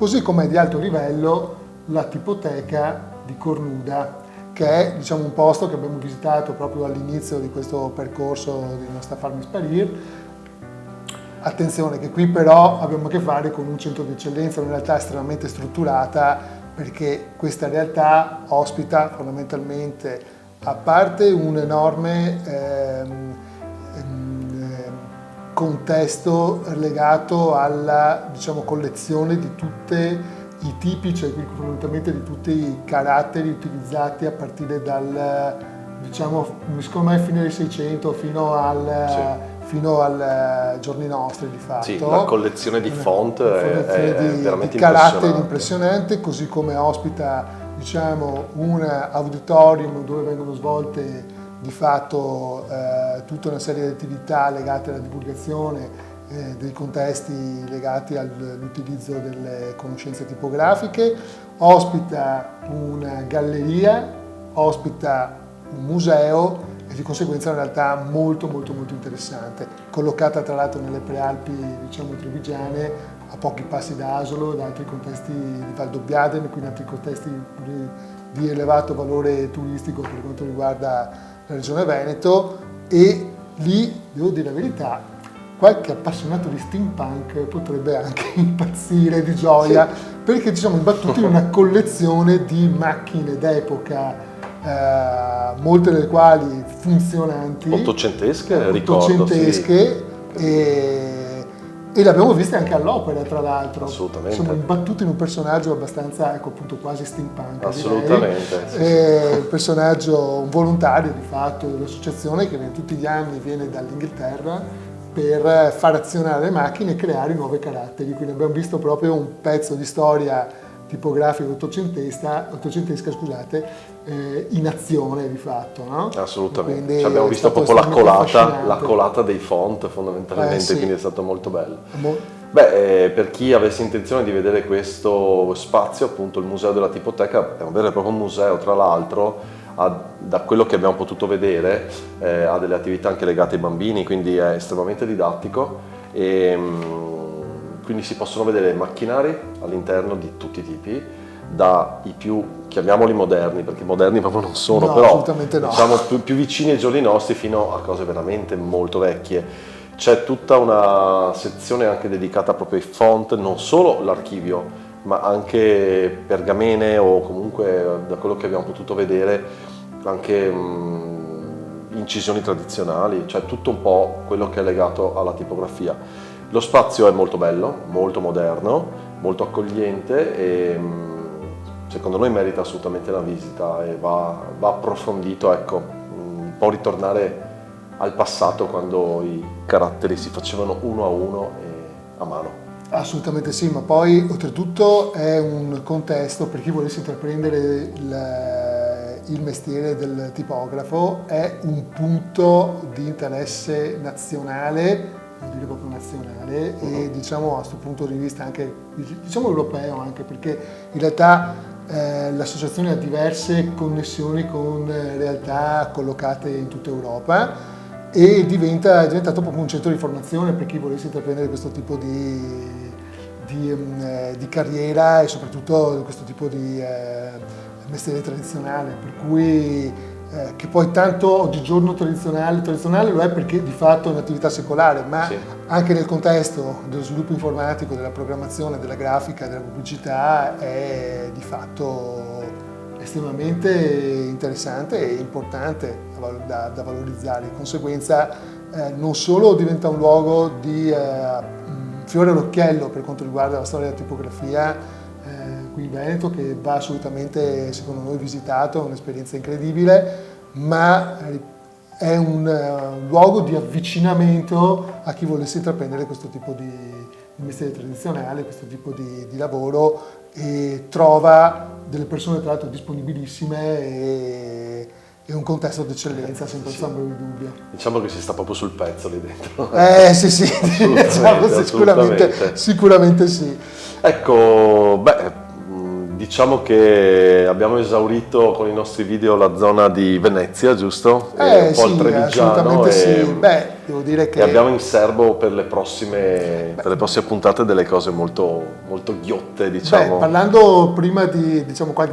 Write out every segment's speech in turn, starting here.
così come di alto livello la Tipoteca di Cornuda, che è diciamo, un posto che abbiamo visitato proprio all'inizio di questo percorso di Nostra Farm Sparir. Attenzione che qui però abbiamo a che fare con un centro di eccellenza, una realtà estremamente strutturata, perché questa realtà ospita fondamentalmente, a parte un enorme contesto legato alla diciamo, collezione di tutti i tipi, cioè fondamentalmente di tutti i caratteri utilizzati a partire dal, diciamo, secondo me fine del 600 fino al giorni nostri di fatto. Sì, la collezione di font è veramente di caratteri impressionante, così come ospita diciamo, un auditorium dove vengono svolte di fatto tutta una serie di attività legate alla divulgazione dei contesti legati all'utilizzo delle conoscenze tipografiche, ospita una galleria, ospita un museo e di conseguenza è una realtà molto interessante, collocata tra l'altro nelle prealpi diciamo trevigiane, a pochi passi da Asolo e da altri contesti di Valdobbiadene, quindi altri contesti di elevato valore turistico per quanto riguarda la regione Veneto, e lì, devo dire la verità, qualche appassionato di steampunk potrebbe anche impazzire di gioia, sì, perché ci siamo imbattuti in una collezione di macchine d'epoca, molte delle quali funzionanti, ottocentesche, ricordo, ottocentesche, sì. E le abbiamo viste anche all'opera, tra l'altro. Assolutamente. Siamo imbattuti in un personaggio abbastanza, ecco, appunto quasi steampunk. Assolutamente. Sì. Un personaggio, un volontario di fatto dell'associazione che tutti gli anni viene dall'Inghilterra per far azionare le macchine e creare nuovi caratteri. Quindi abbiamo visto proprio un pezzo di storia tipografica ottocentesca, scusate, in azione di fatto, no? Assolutamente. Cioè abbiamo visto proprio la colata dei font fondamentalmente, sì. Quindi è stato molto bello. Per chi avesse intenzione di vedere questo spazio, appunto il Museo della Tipoteca è un vero e proprio museo, tra l'altro, da quello che abbiamo potuto vedere ha delle attività anche legate ai bambini, quindi è estremamente didattico e quindi si possono vedere macchinari all'interno di tutti i tipi, dai più, chiamiamoli moderni, perché moderni proprio non sono, no, però assolutamente no. Diciamo più vicini ai giorni nostri fino a cose veramente molto vecchie. C'è tutta una sezione anche dedicata proprio ai font, non solo l'archivio, ma anche pergamene o comunque, da quello che abbiamo potuto vedere, anche incisioni tradizionali, cioè tutto un po' quello che è legato alla tipografia. Lo spazio è molto bello, molto moderno, molto accogliente e secondo noi merita assolutamente una visita e va approfondito, ecco, un po' ritornare al passato quando i caratteri si facevano uno a uno e a mano. Assolutamente sì, ma poi oltretutto è un contesto per chi volesse intraprendere il mestiere del tipografo, è un punto di interesse nazionale, devo dire proprio nazionale, e diciamo a questo punto di vista anche diciamo europeo, anche perché in realtà l'associazione ha diverse connessioni con realtà collocate in tutta Europa e è diventato proprio un centro di formazione per chi volesse intraprendere questo tipo di carriera e soprattutto questo tipo di mestiere tradizionale, per cui che poi tanto oggigiorno tradizionale lo è perché di fatto è un'attività secolare, ma sì, anche nel contesto dello sviluppo informatico, della programmazione, della grafica, della pubblicità è di fatto estremamente interessante e importante da valorizzare. Di conseguenza non solo diventa un luogo di fiore all'occhiello per quanto riguarda la storia della tipografia qui in Veneto, che va assolutamente secondo noi visitato, è un'esperienza incredibile, ma è un luogo di avvicinamento a chi volesse intraprendere questo tipo di mestiere tradizionale, questo tipo di lavoro, e trova delle persone tra l'altro disponibilissime e un contesto d'eccellenza senza ombra di dubbio. Diciamo che si sta proprio sul pezzo lì dentro. Sì, diciamo, sicuramente sì. Ecco, Diciamo che abbiamo esaurito con i nostri video la zona di Venezia, giusto? E un po' il Sì, Trevigiano. assolutamente sì. Beh, devo dire che... E abbiamo in serbo per le prossime puntate delle cose molto, molto ghiotte, diciamo. Beh, parlando prima di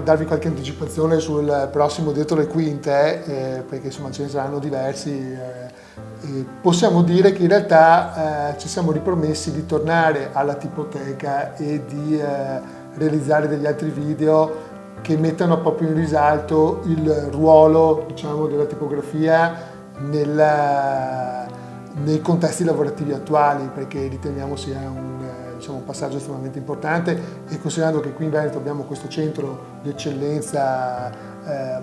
darvi qualche anticipazione sul prossimo dietro le quinte, perché insomma ce ne saranno diversi, possiamo dire che in realtà ci siamo ripromessi di tornare alla tipoteca e di realizzare degli altri video che mettano proprio in risalto il ruolo, diciamo, della tipografia nei contesti lavorativi attuali, perché riteniamo sia un passaggio estremamente importante, e considerando che qui in Veneto abbiamo questo centro di eccellenza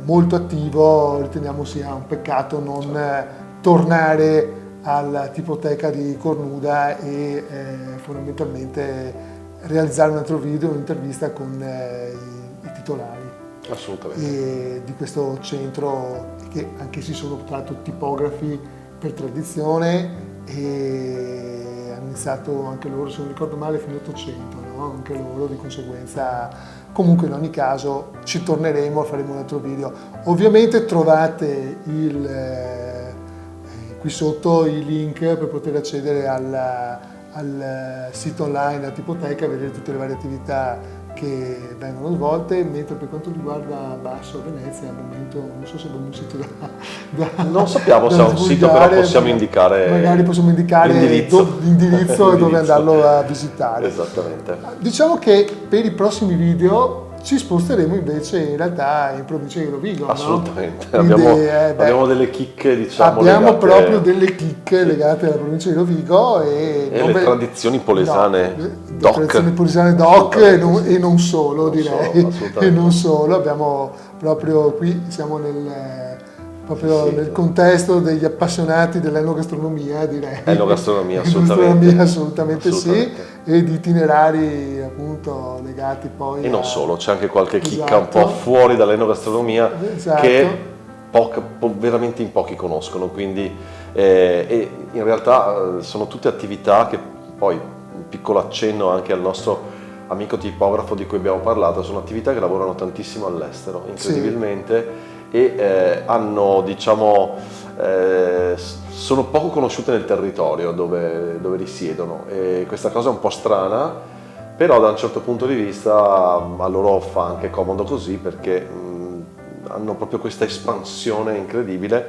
molto attivo, riteniamo sia un peccato non tornare alla tipoteca di Cornuda e fondamentalmente realizzare un altro video, un'intervista con i titolari. Assolutamente. Di questo centro, che anch'essi sono tra l'altro tipografi per tradizione e hanno iniziato anche loro, se non ricordo male, fino all'800, no? Anche loro, di conseguenza. Comunque in ogni caso ci torneremo, faremo un altro video. Ovviamente trovate qui sotto i link per poter accedere al sito online, alla tipoteca, vedere tutte le varie attività che vengono svolte, mentre per quanto riguarda Basso Venezia al momento non so se abbiamo un sito non sappiamo se è un sito, però possiamo indicare, magari possiamo indicare l'indirizzo e dove andarlo a visitare. Esattamente. Diciamo che per i prossimi video ci sposteremo invece in realtà in provincia di Rovigo. Assolutamente, no? Quindi, abbiamo delle chicche, diciamo, abbiamo proprio delle chicche legate alla provincia di Rovigo e le tradizioni polesane, le tradizioni polesane doc e non solo, direi. E non solo, abbiamo proprio qui, siamo nel contesto degli appassionati dell'enogastronomia, direi. Enogastronomia, assolutamente sì, e di itinerari appunto legati poi e non solo, c'è anche qualche chicca un po' fuori dall'enogastronomia che veramente in pochi conoscono, quindi e in realtà sono tutte attività che poi, un piccolo accenno anche al nostro amico tipografo di cui abbiamo parlato, sono attività che lavorano tantissimo all'estero, incredibilmente. E hanno, diciamo, sono poco conosciute nel territorio dove risiedono, e questa cosa è un po' strana, però da un certo punto di vista a loro fa anche comodo così, perché hanno proprio questa espansione incredibile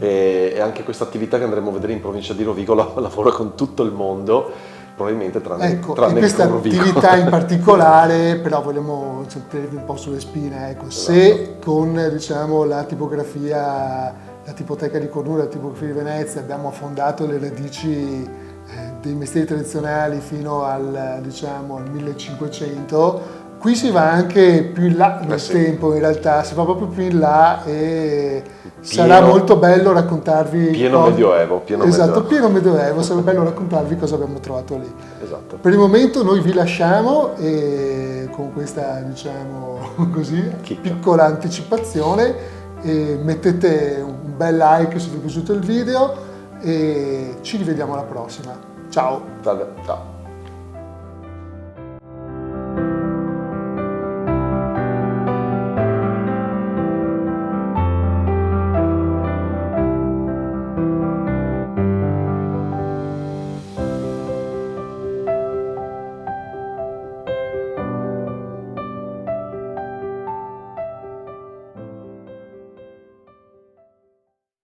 e anche questa attività che andremo a vedere in provincia di Rovigo lavora con tutto il mondo, probabilmente tranne questa Rovigo. Attività in particolare, però vogliamo tenervi un po' sulle spine, ecco. Esatto. Se con, diciamo, la tipografia, la tipoteca di Cornuda, la tipografia di Venezia abbiamo affondato le radici dei mestieri tradizionali fino al 1500, qui si va anche più in là nel tempo, in realtà si va proprio più in là e sarà molto bello raccontarvi pieno medioevo, sarà bello raccontarvi cosa abbiamo trovato lì. Esatto. Per il momento noi vi lasciamo e con questa, diciamo così, piccola anticipazione, e mettete un bel like se vi è piaciuto il video e ci rivediamo alla prossima. Ciao! Ciao.